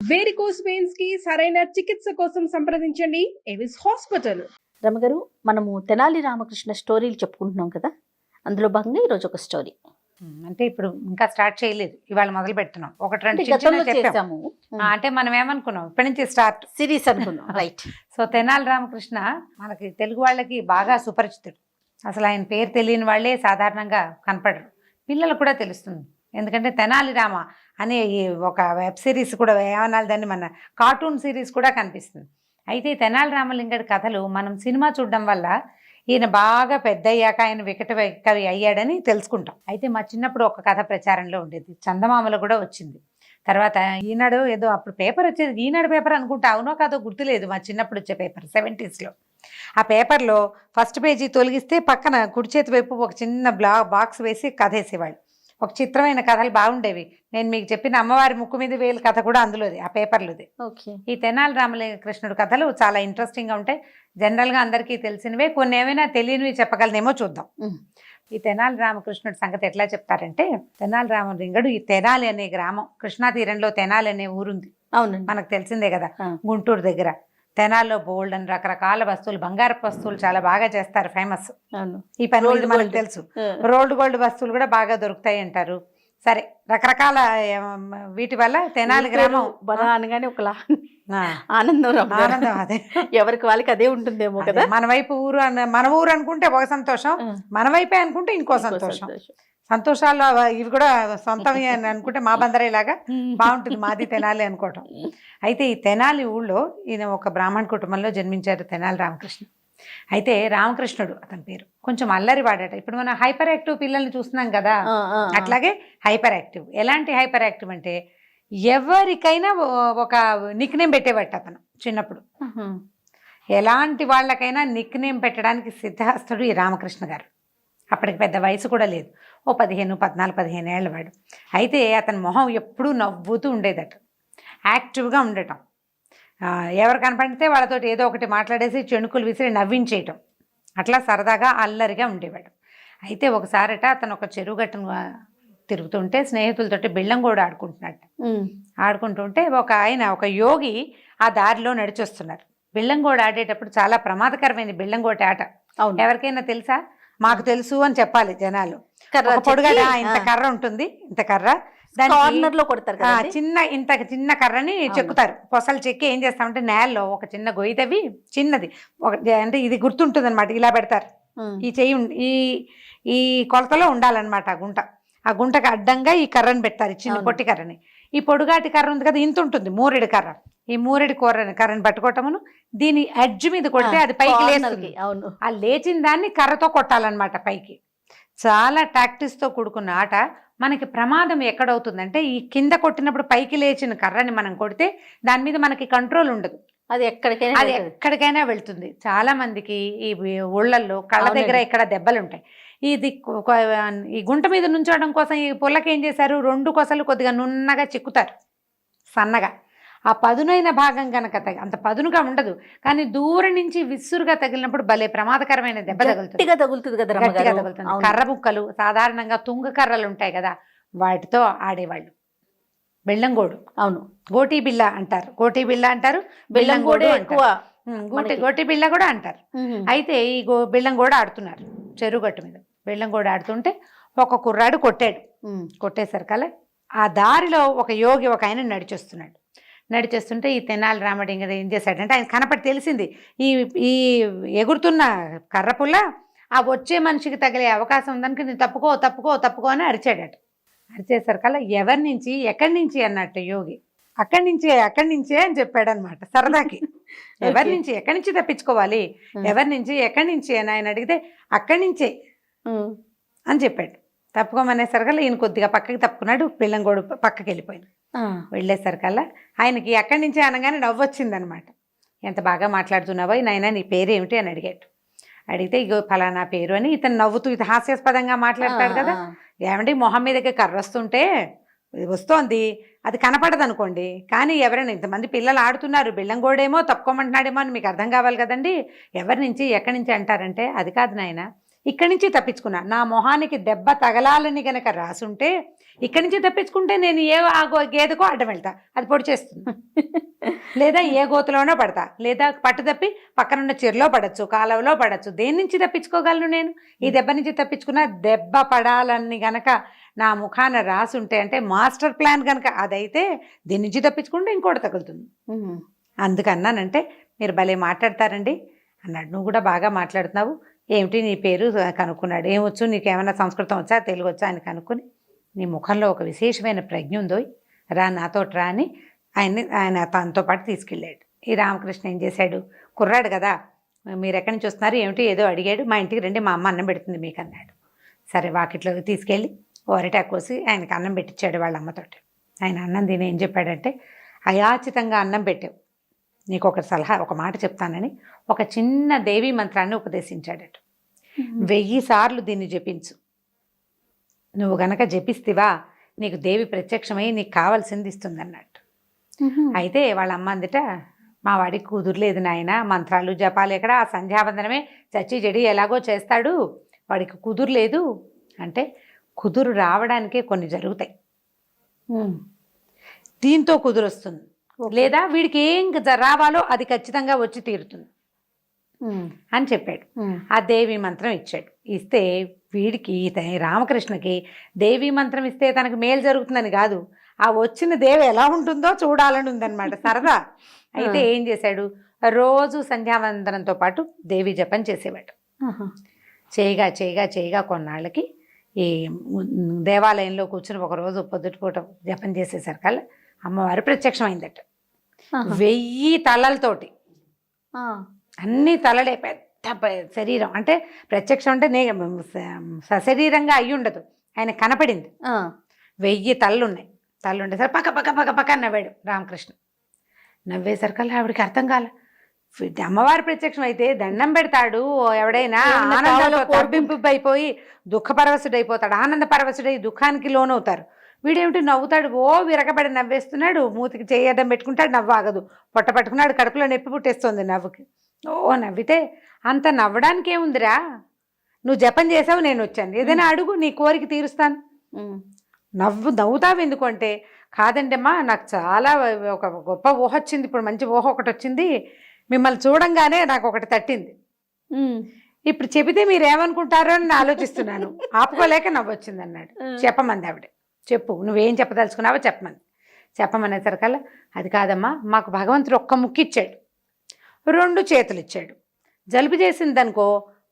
Varicose veins కి సరైన చికిత్స కోసం సంప్రదించండి ఎవిస్ హాస్పిటల్. రమగారు, మనము తెనాలి రామకృష్ణ స్టోరీలు చెప్పుకుంటున్నాం కదా, అందులో భాగంగా ఈరోజు ఒక స్టోరీ. అంటే ఇప్పుడు ఇంకా స్టార్ట్ చేయలేదు, ఇవాళ మొదలు పెడుతున్నాం. ఒకటి రెండు గతంలో చేసాము. అంటే మనం ఏమనుకున్నాం, ఇప్పటి నుంచి స్టార్ట్ సిరీస్ అనుకున్నాం. రైట్. సో తెనాలి రామకృష్ణ మనకి తెలుగు వాళ్ళకి బాగా సుపరిచితుడు. అసలు ఆయన పేరు తెలియని వాళ్ళే సాధారణంగా కనపడరు, పిల్లలకు కూడా తెలుస్తుంది. ఎందుకంటే తెనాలి రామ అనే ఒక వెబ్ సిరీస్ కూడా ఏమనాలి దాన్ని, మన కార్టూన్ సిరీస్ కూడా కనిపిస్తుంది. అయితే తెనాలి రామలింగడి కథలు మనం సినిమా చూడడం వల్ల ఈయన బాగా పెద్ద అయ్యాక ఆయన వికట కవి అయ్యాడని తెలుసుకుంటాం. అయితే మా చిన్నప్పుడు ఒక కథ ప్రచారంలో ఉండేది, చందమామలో కూడా వచ్చింది. తర్వాత ఈనాడు ఏదో అప్పుడు పేపర్ వచ్చేది, ఈనాడు పేపర్ అనుకుంటా, అవునో కాదో గుర్తులేదు, మా చిన్నప్పుడు వచ్చే పేపర్ 70s. ఆ పేపర్లో ఫస్ట్ పేజీ తొలగిస్తే పక్కన కుడి చేతి వైపు ఒక చిన్న బాక్స్ వేసి కథ వేసేవాళ్ళు. ఒక చిత్రమైన కథలు బాగుండేవి. నేను మీకు చెప్పిన అమ్మవారి ముక్కు మీద వేలు కథ కూడా అందులోది, ఆ పేపర్లోది. ఈ తెనాలి రామకృష్ణుడు కథలు చాలా ఇంట్రెస్టింగ్గా ఉంటాయి. జనరల్గా అందరికీ తెలిసినవే, కొన్ని ఏమైనా తెలియనివి చెప్పగలనేమో చూద్దాం. ఈ తెనాలి రామకృష్ణుడి సంగతి ఎట్లా చెప్తారంటే, తెనాలి రామలింగడు ఈ తెనాలి అనే గ్రామం, కృష్ణా తీరంలో తెనాలి అనే ఊరుంది. అవును, మనకు తెలిసిందే కదా, గుంటూరు దగ్గర. తెనాల్లో బోల్డ్ అని రకరకాల వస్తువులు, బంగారపు వస్తువులు చాలా బాగా చేస్తారు, ఫేమస్. ఈ పని మనకు తెలుసు. రోల్డ్ గోల్డ్ వస్తువులు కూడా బాగా దొరుకుతాయి అంటారు. సరే, రకరకాల వీటి వల్ల తెనాలి గ్రామం అనగానే ఒక ఆనందం. ఆనందం అదే, ఎవరికి వాళ్ళకి అదే ఉంటుందేమో కదా. మన వైపు ఊరు మన ఊరు అనుకుంటే ఒక సంతోషం, మన వైపే అనుకుంటే ఇంకో సంతోషం. సంతోషాలు ఇవి కూడా సొంతమే అని అనుకుంటే మా బందరేలాగా బాగుంటుంది, మాది తెనాలి అనుకోవటం. అయితే ఈ తెనాలి ఊళ్ళో ఈయన ఒక బ్రాహ్మణ కుటుంబంలో జన్మించారు, తెనాలి రామకృష్ణ. అయితే రామకృష్ణుడు అతని పేరు, కొంచెం అల్లరి వాడట. ఇప్పుడు మనం హైపర్ యాక్టివ్ పిల్లల్ని చూస్తున్నాం కదా, అట్లాగే హైపర్ యాక్టివ్. ఎలాంటి హైపర్ యాక్టివ్ అంటే, ఎవరికైనా ఒక నిక్ నేమ్ పెట్టేవాట అతను చిన్నప్పుడు. ఎలాంటి వాళ్ళకైనా నిక్ నేమ్ పెట్టడానికి సిద్ధహస్తుడు ఈ రామకృష్ణ గారు. అప్పటికి పెద్ద వయసు కూడా లేదు, ఓ 14-15 ఏళ్ళ వాడు. అయితే అతని మొహం ఎప్పుడూ నవ్వుతూ ఉండేదట, యాక్టివ్గా ఉండటం. ఎవరు కనపడితే వాళ్ళతోటి ఏదో ఒకటి మాట్లాడేసి చెణుకులు విసిరి నవ్వించేయటం, అట్లా సరదాగా అల్లరిగా ఉండేవాడు. అయితే ఒకసారట అతను ఒక చెరువు గట్టును తిరుగుతుంటే స్నేహితులతోటి బిళ్ళంగోడు ఆడుకుంటున్నట్టు. ఆడుకుంటుంటే ఒక యోగి ఆ దారిలో నడిచొస్తున్నారు. బిళ్ళంగోడు ఆడేటప్పుడు చాలా ప్రమాదకరమైంది బిళ్ళంగోటి ఆట. ఎవరికైనా తెలుసా? మాకు తెలుసు అని చెప్పాలి జనాలు. పొడుగడ ఇంత కర్ర ఉంటుంది, ఇంత కర్ర, కార్నర్ లో కొడతారు, చిన్న కర్రని చెక్కుతారు. పొసలు చెక్కి ఏం చేస్తామంటే నేలలో ఒక చిన్న గొయ్యి తవ్వి, చిన్నది అంటే ఇది గుర్తుంటుంది అనమాట, ఇలా పెడతారు. ఈ చెయ్యి ఈ కొలతలో ఉండాలన్నమాట ఆ గుంటకు అడ్డంగా ఈ కర్రని పెడతారు, చిన్న పొట్టి కర్రని. ఈ పొడుగాటి కర్ర ఉంది కదా, ఇంత ఉంటుంది, మూరెడు కర్ర. ఈ మూరెడు కర్రని పట్టుకోవటమును, దీని ఎడ్జ్ మీద కొడితే అది పైకి లేస్తుంది. ఆ లేచిన దాన్ని కర్రతో కొట్టాలన్నమాట పైకి. చాలా టాక్టిస్తో కూడుకున్న ఆట. మనకి ప్రమాదం ఎక్కడవుతుందంటే, ఈ కింద కొట్టినప్పుడు పైకి లేచిన కర్రని మనం కొడితే దాని మీద మనకి కంట్రోల్ ఉండదు, అది ఎక్కడికైనా వెళ్తుంది. చాలా మందికి ఈ ఊళ్ళల్లో కళ్ళ దగ్గర ఇక్కడ దెబ్బలు ఉంటాయి. ఈ గుంట మీద నుంచోవడం కోసం ఈ పుల్లకి ఏం చేశారు, 2 కొసలు కొద్దిగా నున్నగా చిక్కుతారు సన్నగా. ఆ పదునైన భాగం కనుక అంత పదునుగా ఉండదు, కానీ దూరం నుంచి విసురుగా తగిలినప్పుడు భలే ప్రమాదకరమైన దెబ్బ తగులుతుంది కదా. కర్ర ముక్కలు సాధారణంగా తుంగ కర్రలు ఉంటాయి కదా, వాటితో ఆడేవాళ్ళు. బెల్లంగోడు, అవును, గోటీ బిళ్ళ అంటారు, బెల్లంగోడు గోటీ బిళ్ళ కూడా అంటారు. అయితే ఈ బెల్లంగోడు ఆడుతున్నారు చెరువు గట్టు మీద. బెల్లంగోడు ఆడుతుంటే ఒక కుర్రాడు కొట్టేసరికల్లా ఆ దారిలో ఒక యోగి ఒక ఆయన నడిచేస్తుంటే ఈ తెనాలి రామలింగ ఏం చేశాడంటే, ఆయన కనపడి తెలిసింది ఈ ఎగురుతున్న కర్రపుల్ల ఆ వచ్చే మనిషికి తగిలే అవకాశం ఉందనుకు, నేను తప్పుకో అని అరిచాడట. అరిచేసరికల్లా ఎక్కడి నుంచి అన్నట్టు యోగి, అక్కడి నుంచే అని చెప్పాడు అనమాట సరదాకి. ఎక్కడి నుంచి తప్పించుకోవాలి, ఎక్కడి నుంచి అని ఆయన అడిగితే, అక్కడి నుంచే అని చెప్పాడు. తప్పుకోమనేసరికల్లా ఈయన కొద్దిగా పక్కకి తప్పుకున్నాడు, బెల్లంగోడు పక్కకి వెళ్ళిపోయింది. వెళ్ళేసరికల్లా ఆయనకి ఎక్కడి నుంచి అనగానే నవ్వొచ్చిందనమాట. ఎంత బాగా మాట్లాడుతున్నావో నాయనా, నీ పేరేమిటి అని అడిగితే ఇగో ఫలానా పేరు అని. ఇతను నవ్వుతూ, ఇది హాస్యాస్పదంగా మాట్లాడతాడు కదా, ఏమంటే మొహం మీదకి కర్ర వస్తోంది, అది కనపడదు అనుకోండి, కానీ ఎవరైనా ఇంతమంది పిల్లలు ఆడుతున్నారు, బెల్లంగోడేమో తప్పుకోమంటున్నాడేమో అని మీకు అర్థం కావాలి కదండి, ఎక్కడి నుంచి అంటారంటే, అది కాదు నాయన, ఇక్కడి నుంచి తప్పించుకున్నా. నా మొహానికి దెబ్బ తగలాలని గనక రాసుంటే ఇక్కడి నుంచి తప్పించుకుంటే నేను ఆ గేదెకో అడ్డం వెళ్తా, అది పొడి చేస్తుంది. లేదా ఏ గోతులోనో పడతా, లేదా పట్టు తప్పి పక్కనున్న చెరులో పడచ్చు, కాలువలో పడచ్చు. దేని నుంచి తప్పించుకోగలను నేను? ఈ దెబ్బ నుంచి తప్పించుకున్నా. దెబ్బ పడాలని గనక నా ముఖాన రాసుంటే, అంటే మాస్టర్ ప్లాన్ కనుక అదైతే, దీని నుంచి తప్పించుకుంటే ఇంకోటి తగులుతుంది. అందుకన్నానంటే మీరు భలే మాట్లాడతారండి అన్నాడు. నువ్వు కూడా బాగా మాట్లాడుతున్నావు, ఏమిటి నీ పేరు కనుక్కున్నాడు. ఏమొచ్చు నీకేమైనా సంస్కృతం వచ్చా, తెలుగు వచ్చా అని కనుక్కొని, నీ ముఖంలో ఒక విశేషమైన ప్రజ్ఞ ఉందో, రా నాతోటి రా అని ఆయన తనతో పాటు తీసుకెళ్ళాడు. ఈ రామకృష్ణ ఏం చేశాడు, కుర్రాడు కదా, మీరు ఎక్కడి నుంచి వస్తున్నారు ఏమిటి ఏదో అడిగాడు. మా ఇంటికి రండి, మా అమ్మ అన్నం పెడుతుంది మీకు అన్నాడు. సరే వాకిట్లోకి తీసుకెళ్ళి అరిటాకు కోసి ఆయనకి అన్నం పెట్టించాడు వాళ్ళ అమ్మతోటి. ఆయన అన్నం తిని ఏం చెప్పాడంటే, అయాచితంగా అన్నం పెట్టావు, నీకు ఒక సలహా, ఒక మాట చెప్తానని ఒక చిన్న దేవీ మంత్రాన్ని ఉపదేశించాడట. 1000 సార్లు దీన్ని జపించు. నువ్వు గనక జపిస్తివా నీకు దేవి ప్రత్యక్షమై నీకు కావాల్సింది ఇస్తుంది అన్నట్టు. అయితే వాళ్ళ అమ్మ అందుట, మా వాడికి కుదురులేదు నాయన, మంత్రాలు జపాలు ఎక్కడ, ఆ సంధ్యావందనమే చచ్చి చెడి ఎలాగో చేస్తాడు, వాడికి కుదురులేదు అంటే, కుదురు రావడానికే కొన్ని జరుగుతాయి, దీంతో కుదురు వస్తుంది. లేదా వీడికి ఏం రావాలో అది ఖచ్చితంగా వచ్చి తీరుతుంది అని చెప్పాడు. ఆ దేవి మంత్రం ఇచ్చాడు. ఇస్తే వీడికి రామకృష్ణకి దేవి మంత్రం ఇస్తే తనకు మేలు జరుగుతుందని కాదు, ఆ వచ్చిన దేవి ఎలా ఉంటుందో చూడాలని ఉందన్నమాట, సరదా. అయితే ఏం చేశాడు, రోజు సంధ్యావందనంతో పాటు దేవి జపం చేసేవాడు. చేయగా చేయగా చేయగా కొన్నాళ్ళకి ఈ దేవాలయంలో కూర్చుని ఒకరోజు పొద్దుటిపూట జపం చేసేసరికల్లా అమ్మవారు ప్రత్యక్షమైందట. 1000 తలలతోటి, అన్ని తలలే, పెద్ద శరీరం. అంటే ప్రత్యక్షం అంటే సశరీరంగా అయ్యి ఉండదు, ఆయన కనపడింది. 1000 తలలున్నాయి. తలలుండేసరికి పక్క పక్క పక్క పక్క నవ్వాడు రామకృష్ణ. నవ్వేసరికల్లా ఆవిడికి అర్థం కాల, అమ్మవారి ప్రత్యక్షం అయితే దండం పెడతాడు ఎవడైనా, ఆనందంలో తబ్బింపు అయిపోయి దుఃఖపరవశుడైపోతాడు, ఆనంద పరవశుడై దుఃఖానికి లోనవుతారు. వీడేమిటి నవ్వుతాడు, విరగబడి నవ్వేస్తున్నాడు, మూతికి చేయడం పెట్టుకుంటాడు, నవ్వాగదు, పొట్ట పట్టుకున్నాడు, కడుపులో నొప్పి పుట్టేస్తుంది నవ్వుకి. నవ్వితే అంత నవ్వడానికి ఏముందిరా, నువ్వు జపం చేసావు, నేను వచ్చాను, ఏదైనా అడుగు, నీ కోరిక తీరుస్తాను. నవ్వుతావు ఎందుకంటే, కాదండమ్మా నాకు చాలా ఒక గొప్ప ఊహ వచ్చింది, ఇప్పుడు మంచి ఊహ ఒకటి వచ్చింది, మిమ్మల్ని చూడంగానే నాకు ఒకటి తట్టింది, ఇప్పుడు చెబితే మీరేమనుకుంటారో అని ఆలోచిస్తున్నాను, ఆపుకోలేక నవ్వొచ్చింది అన్నాడు. చెప్పమంది ఆవిడ. చెప్పు, నువ్వేం చెప్పదలుచుకున్నావో చెప్పమనేసరికల్లా, అది కాదమ్మా, మాకు భగవంతుడు ఒక్క ముక్కు ఇచ్చాడు, 2 చేతులు ఇచ్చాడు, జలుబు చేసిందనుకో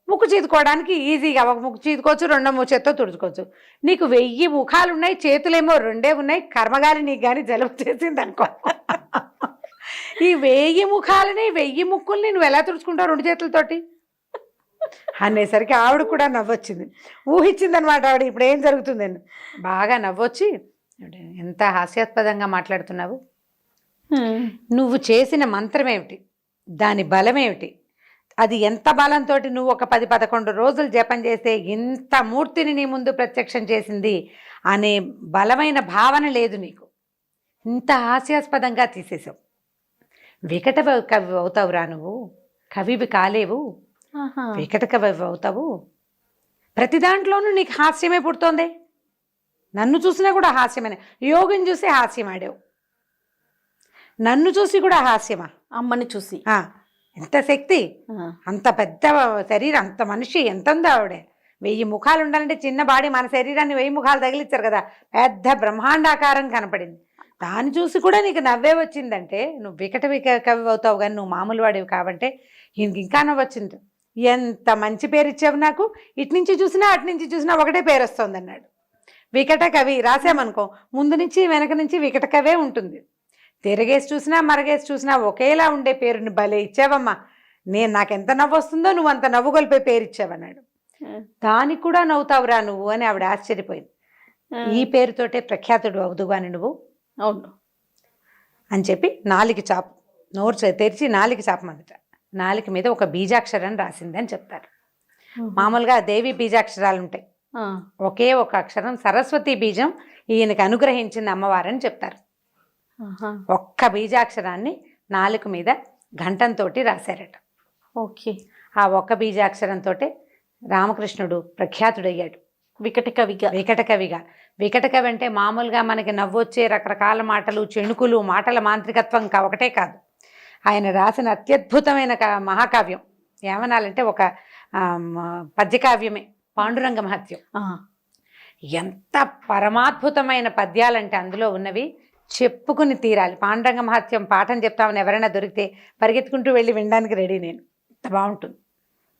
ముక్కు చీదుకోవడానికి ఈజీగా ఒక ముక్కు చీదుకోవచ్చు, 2వ చేత్తో తుడుచుకోవచ్చు. నీకు 1000 ముఖాలు ఉన్నాయి, చేతులేమో 2 ఉన్నాయి, కర్మగాలి నీకు కానీ జలుబు చేసిందనుకో, ఈ 1000 ముఖాలని 1000 ముక్కుల్ని నువ్వు ఎలా తుడుచుకుంటావు 2 చేతులతోటి అనేసరికి ఆవిడ కూడా నవ్వొచ్చింది. ఊహించిందనమాట ఆవిడ ఇప్పుడు ఏం జరుగుతుందని. బాగా నవ్వొచ్చి, ఎంత హాస్యాస్పదంగా మాట్లాడుతున్నావు, నువ్వు చేసిన మంత్రం ఏమిటి, దాని బలం ఏమిటి, అది ఎంత బలంతో నువ్వు ఒక 10-11 రోజులు జపం చేస్తే ఇంత మూర్తిని నీ ముందు ప్రత్యక్షం చేసింది అనే బలమైన భావన లేదు నీకు, ఇంత హాస్యాస్పదంగా తీసేసావు, వికట కవి అవుతావురా నువ్వు, కవివి కాలేవు, వికట కవి అవుతావు, ప్రతి దాంట్లోనూ నీకు హాస్యమే పుడుతోంది, నన్ను చూసినా కూడా హాస్యమనే, యోగిని చూసి హాస్యం ఆడావు, నన్ను చూసి కూడా హాస్యమా, అమ్మని చూసి, ఎంత శక్తి, అంత పెద్ద శరీరం, అంత మనిషి ఎంత ఉందో ఆవిడే, 1000 ముఖాలు ఉండాలంటే చిన్న బాడీ, మన శరీరాన్ని 1000 ముఖాలు తగిలిచ్చారు కదా, పెద్ద బ్రహ్మాండాకారం కనపడింది, దాన్ని చూసి కూడా నీకు నవ్వే వచ్చిందంటే నువ్వు వికట కవి అవుతావు, కానీ నువ్వు మామూలు వాడివి కాబట్టి ఇంకా నవ్వొచ్చింది. ఎంత మంచి పేరు ఇచ్చావు నాకు, ఇటు నుంచి చూసినా అటు నుంచి చూసినా ఒకటే పేరు వస్తుంది అన్నాడు. వికట కవి రాసామనుకో, ముందు నుంచి వెనక నుంచి వికట కవే ఉంటుంది, తిరగేసి చూసినా మరగేసి చూసినా ఒకేలా ఉండే పేరుని భలే ఇచ్చావమ్మా, నాకెంత నవ్వు వస్తుందో నువ్వు అంత నవ్వు గొలిపే పేరు ఇచ్చావన్నాడు. దానికి కూడా నవ్వుతావురా నువ్వు అని ఆవిడ ఆశ్చర్యపోయింది. ఈ పేరుతోటే ప్రఖ్యాతుడు అవుదుగాని నువ్వు, అవును అని చెప్పి 4 చాపు, నోరు తెరిచి 4 చాపమందట, 4 మీద ఒక బీజాక్షరం రాసింది అని చెప్తారు. మామూలుగా దేవి బీజాక్షరాలు ఉంటాయి, ఒకే ఒక అక్షరం సరస్వతి బీజం ఈయనకి అనుగ్రహించింది అమ్మవారని చెప్తారు. ఒక్క బీజాక్షరాన్ని 4 మీద గంటంతో రాశారట. ఓకే. ఆ ఒక్క బీజాక్షరంతో రామకృష్ణుడు ప్రఖ్యాతుడయ్యాడు వికట కవిగా. వికట కవిగా. వికట కవి అంటే మామూలుగా మనకి నవ్వొచ్చే రకరకాల మాటలు, చెణుకులు, మాటల మాంత్రికత్వం ఒకటే కాదు. ఆయన రాసిన అత్యద్భుతమైన మహాకావ్యం ఏమనాలంటే ఒక పద్యకావ్యమే పాండురంగ మహత్యం. ఎంత పరమాద్భుతమైన పద్యాలంటే అందులో ఉన్నవి చెప్పుకుని తీరాలి. పాండురంగ మహత్యం పాఠం చెప్తామని ఎవరైనా దొరికితే పరిగెత్తుకుంటూ వెళ్ళి వినడానికి రెడీ. నేను అంత బాగుంటుంది.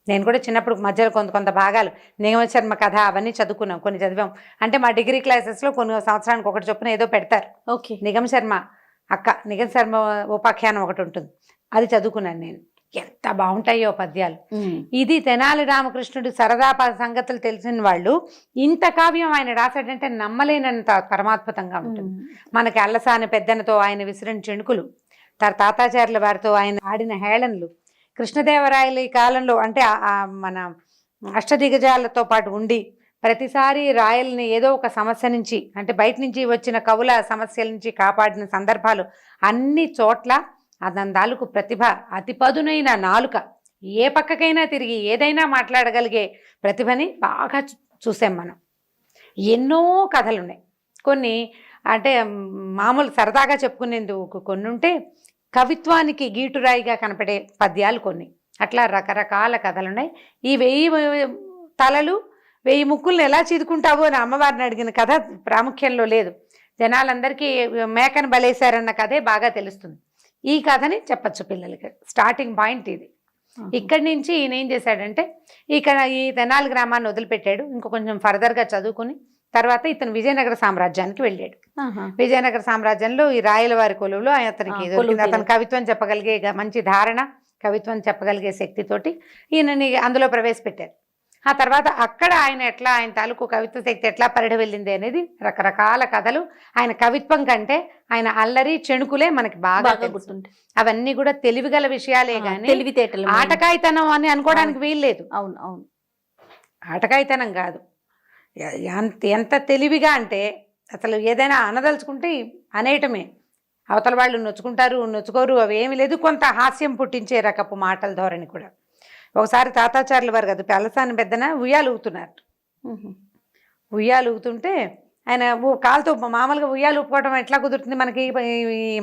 నేను కూడా చిన్నప్పుడు మధ్యలో కొంత భాగాలు నిగమ శర్మ కథ అవన్నీ చదువుకున్నాం, కొన్ని చదివాం. అంటే మా డిగ్రీ క్లాసెస్లో కొన్ని సంవత్సరానికి ఒకటి చొప్పున ఏదో పెడతారు. ఓకే. నిగమ శర్మ నిగమ శర్మ ఉపాఖ్యానం ఒకటి ఉంటుంది, అది చదువుకున్నాను నేను. ఎంత బాగుంటాయో పద్యాలు. ఇది తెనాలి రామకృష్ణుడు సరదా సంగతులు తెలిసిన వాళ్ళు ఇంత కావ్యం ఆయన రాశాడంటే నమ్మలేనంత పరమాద్భుతంగా ఉంటుంది. మనకి అల్లసాని పెద్దనతో ఆయన విసిరిన చెణుకులు, తాతాచార్యుల వారితో ఆయన ఆడిన హేళనలు, కృష్ణదేవరాయల ఈ కాలంలో అంటే మన అష్టదిగ్గజాలతో పాటు ఉండి ప్రతిసారి రాయల్ని ఏదో ఒక సమస్య నుంచి, అంటే బయట నుంచి వచ్చిన కవుల సమస్యల నుంచి కాపాడిన సందర్భాలు అన్ని చోట్ల అదందాలకు ప్రతిభ, అతి పదునైన నాలుక, ఏ పక్కకైనా తిరిగి ఏదైనా మాట్లాడగలిగే ప్రతిభని బాగా చూసాం మనం. ఎన్నో కథలు ఉన్నాయి. కొన్ని అంటే మామూలు సరదాగా చెప్పుకునేందుకు కొన్ని ఉంటే, కవిత్వానికి గీటురాయిగా కనపడే పద్యాలు కొన్ని, అట్లా రకరకాల కథలు ఉన్నాయి. ఈ 1000 తలలు 1000 ముక్కులను ఎలా చీదుకుంటావో అని అమ్మవారిని అడిగిన కథ ప్రాముఖ్యంలో లేదు. జనాలందరికీ మేకను బలేశారన్న కథే బాగా తెలుస్తుంది. ఈ కథని చెప్పచ్చు పిల్లలకి. స్టార్టింగ్ పాయింట్ ఇది. ఇక్కడి నుంచి ఈయన ఏం చేశాడంటే, ఇక్కడ ఈ తెనాలి గ్రామాన్ని వదిలిపెట్టాడు. ఇంకో కొంచెం ఫర్దర్గా చదువుకుని తర్వాత ఇతను విజయనగర సామ్రాజ్యానికి వెళ్ళాడు. విజయనగర సామ్రాజ్యంలో ఈ రాయల వారి కొలువులో అతనికి అతను కవిత్వం చెప్పగలిగే మంచి ధారణ, కవిత్వం చెప్పగలిగే శక్తితోటి ఈయనని అందులో ప్రవేశపెట్టారు. ఆ తర్వాత అక్కడ ఆయన ఆయన తాలూకు కవిత్వ శక్తి ఎట్లా పరిడి వెళ్ళింది అనేది రకరకాల కథలు. ఆయన కవిత్వం కంటే ఆయన అల్లరి చెణుకులే మనకి బాగా గుర్తుంటాయి. అవన్నీ కూడా తెలివిగల విషయాలే కానీ తెలివితేటలు, ఆటకాయితనం అని అనుకోవడానికి వీల్లేదు. అవును అవును, ఆటకాయితనం కాదు. ఎంత తెలివిగా అంటే అసలు ఏదైనా అనదలుచుకుంటే అనేయటమే. అవతల వాళ్ళు నొచ్చుకుంటారు, నొచ్చుకోరు, అవి ఏమీ లేదు. కొంత హాస్యం పుట్టించే రకపు మాటల ధోరణి కూడా. ఒకసారి తాతాచార్యుల వారు కదా అల్లసాని పెద్దన ఉయ్యాలు ఊగుతున్నారు. ఉయ్యాలు ఊగుతుంటే ఆయన కాలుతో మామూలుగా ఉయ్యాలు ఊపుకోవడం ఎట్లా కుదురుతుంది మనకి,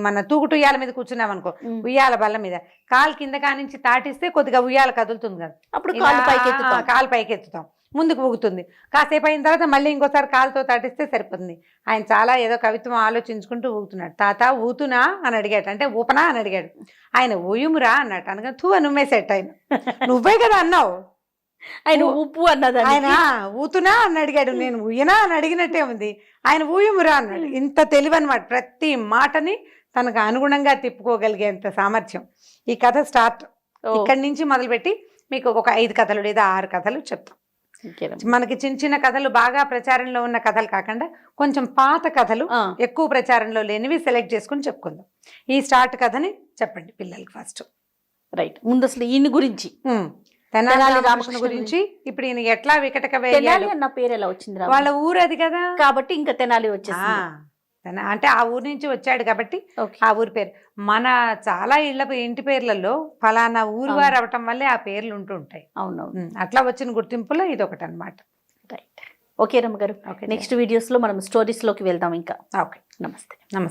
మన తూగుటు ఉయ్యాల మీద కూర్చున్నాం అనుకో, ఉయ్యాల బల్ల మీద కాలు కింద కానించి తాటిస్తే కొద్దిగా ఉయ్యాల కదులుతుంది కదా, అప్పుడు కాలు పైకి ఎత్తుతాం, ముందుకు ఊగుతుంది. కాసేపు అయిన తర్వాత మళ్ళీ ఇంకోసారి కాలుతో తాటిస్తే సరిపోతుంది. ఆయన చాలా ఏదో కవిత్వం ఆలోచించుకుంటూ ఊగుతున్నాడు. తాత ఊతునా అని అడిగాడు, అంటే ఊపనా అని అడిగాడు. ఆయన ఊయుమురా అన్నట్టు, అనగా తూ అని ఉమ్మేసేట. ఆయన నువ్వే కదా అన్నావు, ఆయన ఉప్పు అన్నది, ఆయన ఊతునా అని అడిగాడు, నేను ఊయనా అని అడిగినట్టే ఉంది. ఆయన ఊయుమురా అన్నాడు. ఇంత తెలివి అనమాట, ప్రతి మాటని తనకు అనుగుణంగా తిప్పుకోగలిగేంత సామర్థ్యం. ఈ కథ స్టార్ట్ ఇక్కడి నుంచి మొదలుపెట్టి మీకు ఒక 5 కథలు లేదా 6 కథలు చెప్తాం. మనకి చిన్న చిన్న కథలు, బాగా ప్రచారంలో ఉన్న కథలు కాకుండా కొంచెం పాత కథలు, ఎక్కువ ప్రచారంలో లేనివి సెలెక్ట్ చేసుకుని చెప్పుకుందాం. ఈ స్టార్ట్ కథని చెప్పండి పిల్లలకి ఫస్ట్. రైట్. ముందు అసలు ఈయన గురించి, తెనాలి రామకృష్ణ గురించి. ఇప్పుడు ఈయన ఎట్లా వికట కవి అన్న పేరు ఎలా వచ్చింది? వాళ్ళ ఊరు అది కదా, కాబట్టి ఇంకా తెనాలి వచ్చేసి, అంటే ఆ ఊరు నుంచి వచ్చాడు కాబట్టి ఆ ఊరి పేరు. మన చాలా ఇంటి పేర్లలో ఫలానా ఊరు వారు అవటం వల్లే ఆ పేర్లు ఉంటుంటాయి. అవునవును, అట్లా వచ్చిన గుర్తింపులో ఇది ఒకటి అనమాట. రైట్. ఓకే రమ్మ గారు, నెక్స్ట్ వీడియోస్ లో మనం స్టోరీస్ లోకి వెళ్దాం ఇంకా. ఓకే, నమస్తే. నమస్తే.